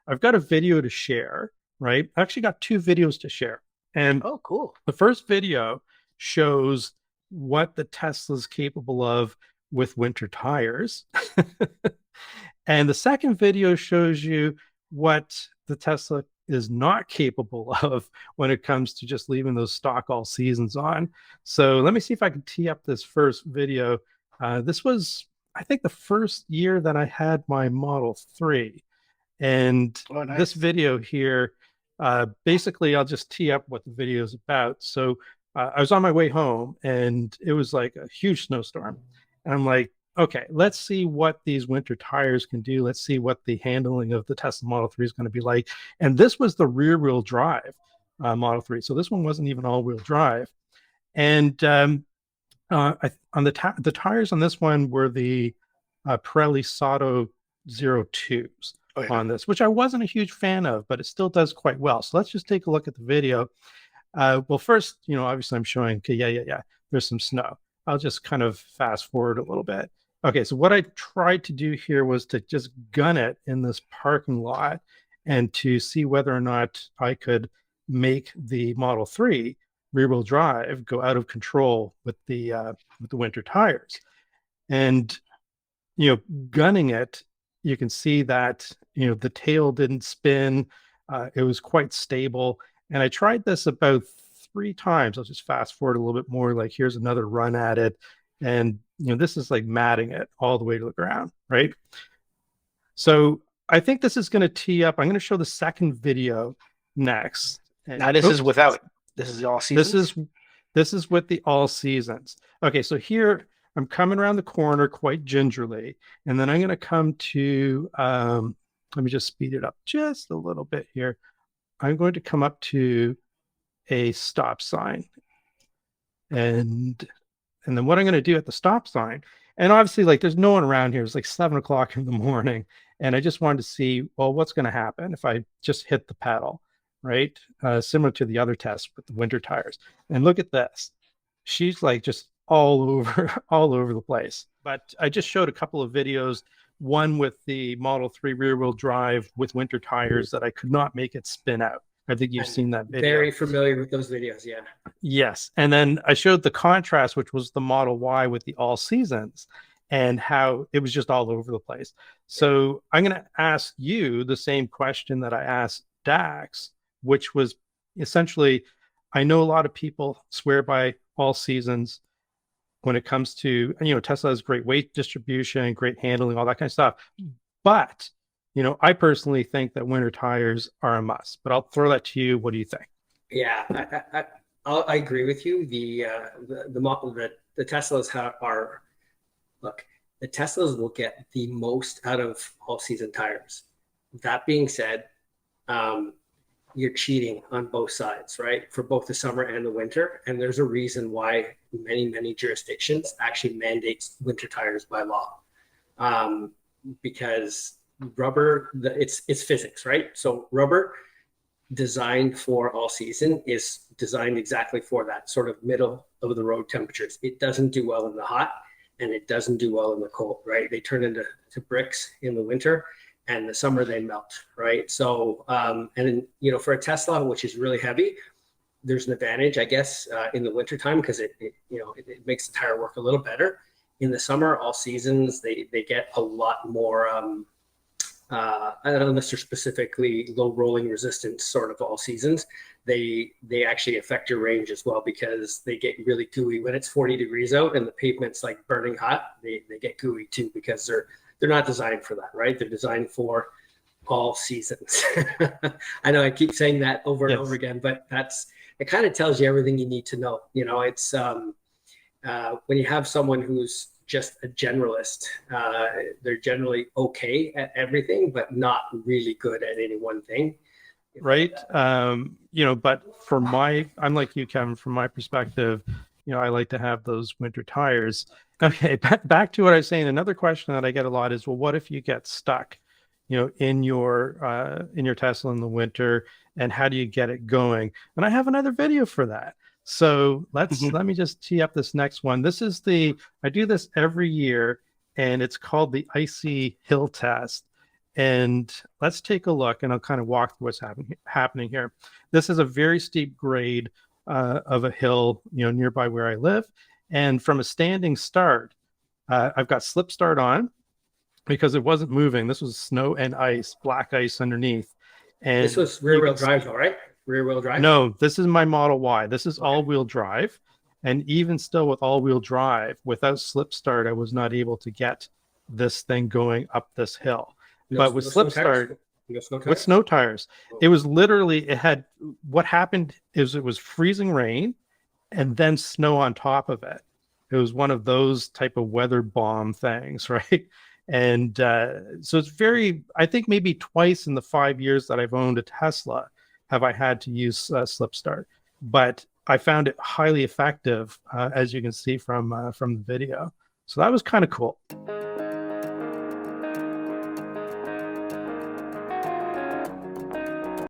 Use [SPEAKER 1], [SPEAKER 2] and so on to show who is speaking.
[SPEAKER 1] I've got a video to share, right? I actually got two videos to share. And
[SPEAKER 2] Oh, cool.
[SPEAKER 1] the first video shows what the Tesla's capable of with winter tires. And the second video shows you what the Tesla is not capable of when it comes to just leaving those stock all seasons on. So let me see if I can tee up this first video. This was, I think, the first year that I had my Model 3. And
[SPEAKER 2] Oh,
[SPEAKER 1] this
[SPEAKER 2] nice.
[SPEAKER 1] video here, basically, I'll just tee up what the video is about. So I was on my way home and it was like a huge snowstorm. And I'm like, okay, let's see what these winter tires can do. Let's see what the handling of the Tesla Model 3 is going to be like. And this was the rear wheel drive Model 3. So this one wasn't even all wheel drive. And on the tires on this one were the Pirelli Sato 02s
[SPEAKER 2] Oh, yeah.
[SPEAKER 1] on this, which I wasn't a huge fan of, but it still does quite well. So let's just take a look at the video. Well, first, obviously I'm showing, okay, yeah, there's some snow. I'll just kind of fast forward a little bit. Okay, so what I tried to do here was to just gun it in this parking lot and to see whether or not I could make the Model 3 rear-wheel drive go out of control with the winter tires. And gunning it, you can see that the tail didn't spin. It was quite stable. And I tried this about 3 times. I'll just fast forward a little bit more. Like here's another run at it. And this is like matting it all the way to the ground, right? So I think this is going to tee up. I'm going to show the second video next.
[SPEAKER 2] Now this is without. This is all
[SPEAKER 1] This
[SPEAKER 2] seasons.
[SPEAKER 1] is with the all seasons. Okay, so here I'm coming around the corner quite gingerly, and then I'm going to come to, let me just speed it up just a little bit here. I'm going to come up to a stop sign. And then what I'm going to do at the stop sign, and obviously like there's no one around here. It's like 7 o'clock in the morning. And I just wanted to see, well, what's going to happen if I just hit the pedal, right? Similar to the other test with the winter tires. And look at this. She's like just all over, all over the place. But I just showed a couple of videos, one with the Model 3 rear wheel drive with winter tires that I could not make it spin out. I think you've seen that video.
[SPEAKER 2] Very familiar with those videos, yeah.
[SPEAKER 1] Yes. And then I showed the contrast, which was the Model Y with the all seasons and how it was just all over the place. So I'm going to ask you the same question that I asked Dax, which was essentially, I know a lot of people swear by all seasons when it comes to, Tesla has great weight distribution, great handling, all that kind of stuff. But, I personally think that winter tires are a must, but I'll throw that to you. What do you think?
[SPEAKER 2] Yeah, I agree with you. The Teslas are look, the Teslas will get the most out of all season tires. That being said, you're cheating on both sides, right? For both the summer and the winter. And there's a reason why many jurisdictions actually mandate winter tires by law. Because rubber, it's physics, right? So rubber designed for all season is designed exactly for that sort of middle of the road temperatures. It doesn't do well in the hot and it doesn't do well in the cold, right? They turn into bricks in the winter and the summer they melt, right? So, for a Tesla, which is really heavy, there's an advantage, I guess, in the wintertime because it makes the tire work a little better. In the summer, all seasons, they get a lot more, I don't know unless they're specifically low rolling resistance sort of all seasons. They actually affect your range as well because they get really gooey when it's 40 degrees out and the pavement's like burning hot. They get gooey too because they're not designed for that, right? They're designed for all seasons. I know I keep saying that over and over again, but it kind of tells you everything you need to know. It's when you have someone who's just a generalist, they're generally okay at everything, but not really good at any one thing.
[SPEAKER 1] Right. But I'm like you, Kevin, from my perspective, I like to have those winter tires. Okay. Back to what I was saying. Another question that I get a lot is, well, what if you get stuck, in your Tesla in the winter, and how do you get it going? And I have another video for that. So let me just tee up this next one. I do this every year, and it's called the Icy Hill Test. And let's take a look, and I'll kind of walk through what's happening here. This is a very steep grade of a hill, nearby where I live. And from a standing start, I've got slip start on because it wasn't moving. This was snow and ice, black ice underneath. And
[SPEAKER 2] this was rear-wheel drive, though, right? Rear-wheel drive?
[SPEAKER 1] No, this is my Model Y. This is all-wheel drive. And even still with all-wheel drive, without slip start, I was not able to get this thing going up this hill. But with slip start, with snow tires, it was literally, what happened is it was freezing rain and then snow on top of it. It was one of those type of weather bomb things, right? And so it's I think maybe twice in the 5 years that I've owned a Tesla have I had to use slip start. But I found it highly effective, as you can see from the video. So that was kind of cool.